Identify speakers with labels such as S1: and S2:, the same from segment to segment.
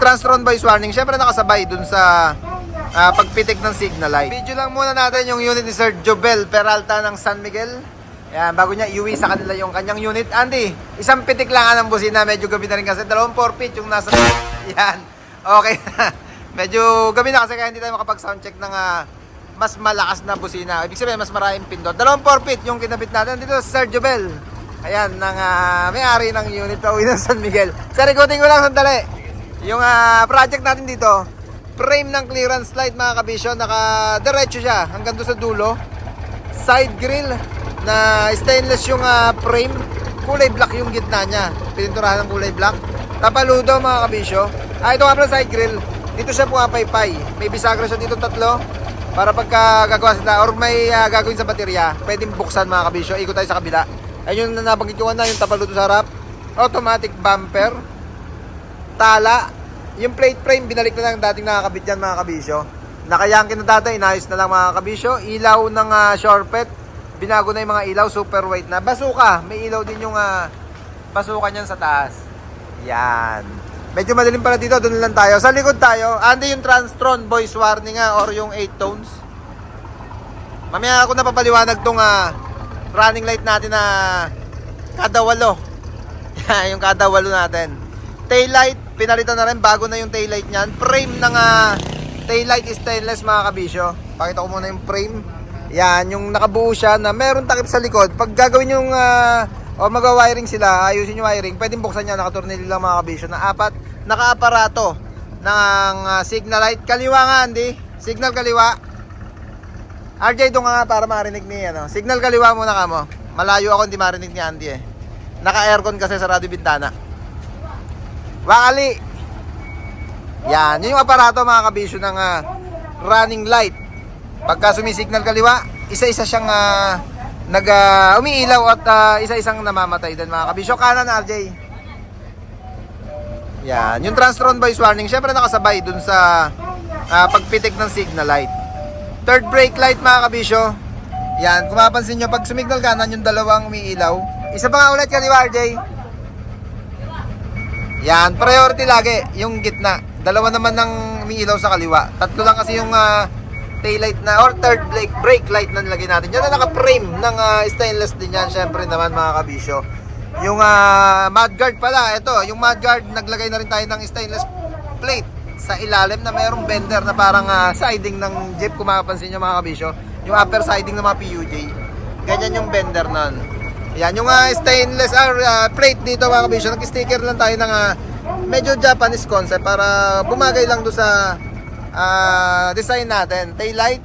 S1: Transron voice warning, syempre nakasabay dun sa pagpitik ng signal light. Video lang muna natin yung unit ni Sir Jobel Peralta ng San Miguel. Yan, bago niya iuwi sa kanila yung kanyang unit. Andy, isang pitik lang ng busina. Medyo gabi na rin kasi. 2 4 yung nasa... Yan. Okay na. Medyo gabi na kasi kaya hindi tayo makapag-soundcheck ng mas malakas na busina. Ibig sabihin, mas maraming pindot. 2 4 yung kinabit natin. Dito sa Sir Jobel. Ayan, ng may-ari ng unit na uwi ng San Miguel. Sir, ikutin ko lang sandali. Yung project natin dito, frame ng clearance light mga kabisyo. Naka-diretso siya hanggang doon sa dulo. Side grill na stainless yung frame, kulay black yung gitna niya, pininturahan ng kulay black, tapaludo mga kabisyo. Ito nga pala side grill, dito siya pumapaypay, may bisagra siya dito 3 para pagka gagawa sila or may gagawin sa baterya, pwedeng buksan mga kabisyo. Ikot tayo sa kabila. Ayun yung nabanggit ko na, yung tapaludo sa harap, automatic bumper, tala, yung plate frame binalik na lang dating nakakabit yan mga kabisyo. Nakayangkin na dati, inayos na lang mga kabisyo. Ilaw ng Shorepet, binago na yung mga ilaw, super white na. Basuka, may ilaw din yung basuka niyan sa taas. Yan. Medyo madilim pala dito, doon lang tayo. Sa likod tayo, andi yung Transron voice warning or yung 8 tones. Mamaya ako napapaliwanag tong running light natin na kada 8. Yan, yung kada 8 natin. Tail light, pinalitan na rin, bago na yung tail light niyan. Frame ng tail light is stainless mga kabisyo. Pakita ko muna yung frame. Yan, yung nakabuo siya na meron takip sa likod. Pag gagawin yung o mag-wiring sila, ayusin yung wiring, pwedeng buksan niya, nakatornilyo lang mga kabisyo na 4, naka-aparato ng signal light. Kaliwa nga, Andy. Signal kaliwa. RJ, doon nga para marinig ni signal kaliwa muna ka mo. Malayo ako, hindi marinig ni Andy Naka-aircon kasi sarado yung bintana. Wakali. Yan, yun yung aparato mga kabisyo ng running light. Pagka sumisignal kaliwa, isa-isa siyang umiilaw at isa-isang namamatay din mga kabisyo. Kanan RJ. Yan, yung Transron voice warning, syempre nakasabay dun sa pagpitik ng signal light. Third brake light mga kabisyo. Yan, kung mapansin nyo, pag sumignal kanan, yung dalawang umiilaw. Isa pa nga ulit kaliwa RJ. Yan, priority lagi, yung gitna. Dalawa naman ng umiilaw sa kaliwa. 3 lang kasi yung tail light na or third brake light na nilagay natin. Yan na naka-frame ng stainless din yan. Syempre naman mga kabisyo. Yung mudguard pala, ito, yung mudguard, naglagay na rin tayo ng stainless plate sa ilalim na mayroong bender na parang siding ng jeep, kung makapansin nyo mga kabisyo. Yung upper siding ng mga PUJ. Ganyan yung bender nun. Yan, yung stainless plate dito mga kabisyo. Nag-sticker lang tayo ng medyo Japanese concept para bumagay lang doon sa design natin. Tail light,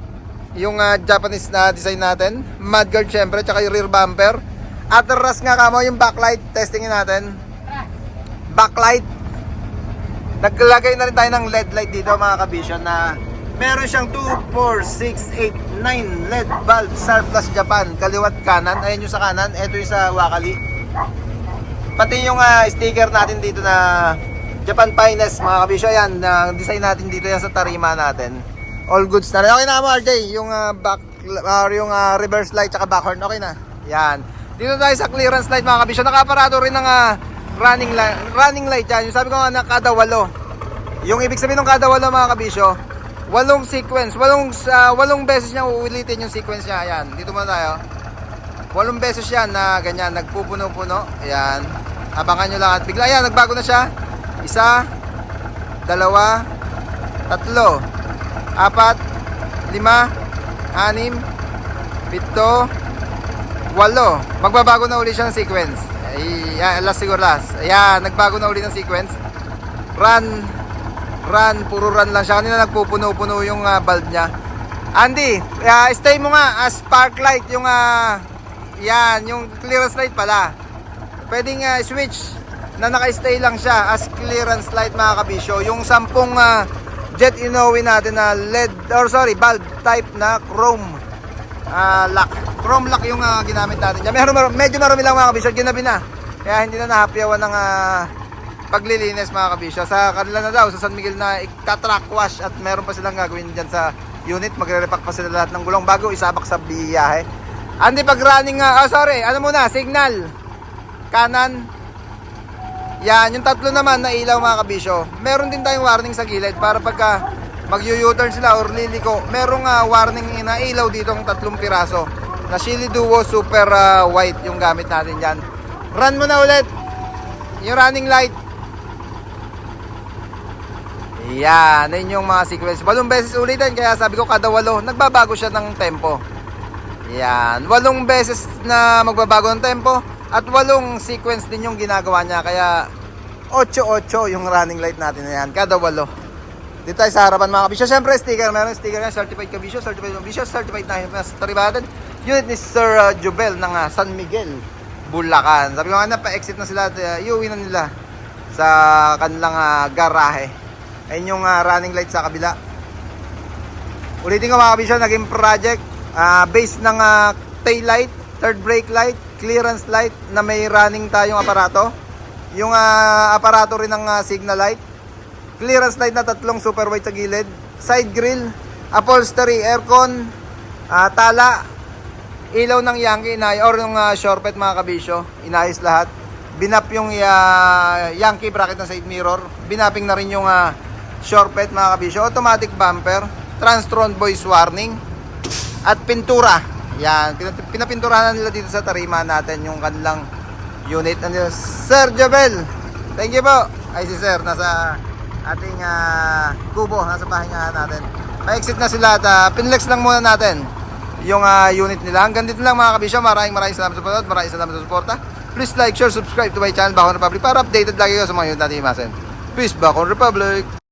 S1: yung Japanese na design natin. Mudguard syempre, tsaka yung rear bumper. Atras nga kamo yung backlight, testingin natin. Backlight, naglagay na rin tayo ng LED light dito mga kabisyo na meron siyang 2, 4, 6, 8, 9 LED bulb, Surplus Japan, kaliwat kanan. Ayan yung sa kanan, ito yung sa Wakali. Pati yung sticker natin dito na Japan Finest mga kabisyo. Ayan, design natin dito yan sa tarima natin. All goods na rin. Okay na mo RJ, yung yung reverse light tsaka backhorn, okay na. Yan. Dito tayo sa clearance light mga kabisyo. Naka-aparado rin ng running light yan. Yung sabi ko nga na kada 8. Yung ibig sabihin ng kada 8 mga kabisyo, 8 sequence. 8 beses niya uulitin yung sequence niya. Ayan, dito muna tayo. 8 beses yan na ganyan, nagpupuno-puno. Ayan. Abangan nyo lang at bigla. Ayan, nagbago na siya. 1, 2, 3, 4, 5, 6, 6, 7, 8. Magbabago na uli siya ng sequence. Ayan, last siguro last. Ayan, nagbago na uli ng sequence. Run, puro run lang siya. Kanina nagpupuno-puno yung bulb niya. Andy, stay mo nga as spark light yung yan, yung clearance light pala. Pwedeng switch na naka-stay lang siya as clearance light mga kabisyo. Yung 10 jet Inoue natin na LED bulb type na chrome lock. Chrome lock yung ginamit natin dyan. Medyo marami lang mga kabisyo, ginabi na. Kaya hindi na nahapyawan ng paglilinis mga kabisyo. Sa kanila na daw, sa San Miguel na ika-track wash at meron pa silang gagawin dyan sa unit. Magre-repack pa sila lahat ng gulong bago isabak sa biyahe. Andi pag running, ano muna, signal. Kanan. Yan, yung tatlo naman na ilaw mga kabisyo. Meron din tayong warning sa gilid para pagka mag-u-turn sila or liliko, merong warning na ilaw dito ng 3 piraso. Na Shili Duo Super White yung gamit natin dyan. Run mo na ulit yung running light. Yan, yun yung mga sequence. 8 beses ulitin, kaya sabi ko kada 8, nagbabago siya ng tempo. Yan, 8 beses na magbabago ng tempo at 8 sequence din yung ginagawa niya. Kaya 8-8 yung running light natin na yan, kada 8. Dito tayo sa harapan mga kabisyo. Siyempre sticker, meron sticker yan, certified kabisyo, certified kabisyo, certified na Taribadan. Unit ni Sir Jubel ng San Miguel, Bulacan. Sabi ko nga na, pa-exit na sila, iuwi na nila sa kanilang garahe. Ayun yung running light sa kabila. Ulitin ko mga kabisyo, naging project base ng tail light, third brake light, clearance light na may running tayong aparato. Yung aparato rin ng signal light, clearance light na 3 super white sa gilid, side grill, upholstery, aircon, tala, ilaw ng Yankee or yung shortpet mga kabisyo, inayos lahat. Binap yung Yankee bracket ng side mirror, binaping na rin yung shortpet mga kabisyo, automatic bumper, Transtron voice warning, at pintura. Yan, pinapinturahan nila dito sa tarima natin yung kanilang unit. Sir Jobel, thank you po. Ay si Sir, nasa ating kubo, nasa bahay nga natin. Pa-exit na sila at pinlex lang muna natin yung unit nila. Hanggang dito lang mga kabisyo. Maraming salamat sa panood. Maraming salamat sa suporta. Please like, share, subscribe to my channel, Bakon Republic, para updated lagi kayo sa mga unit natin imasin. Peace, Bakon Republic!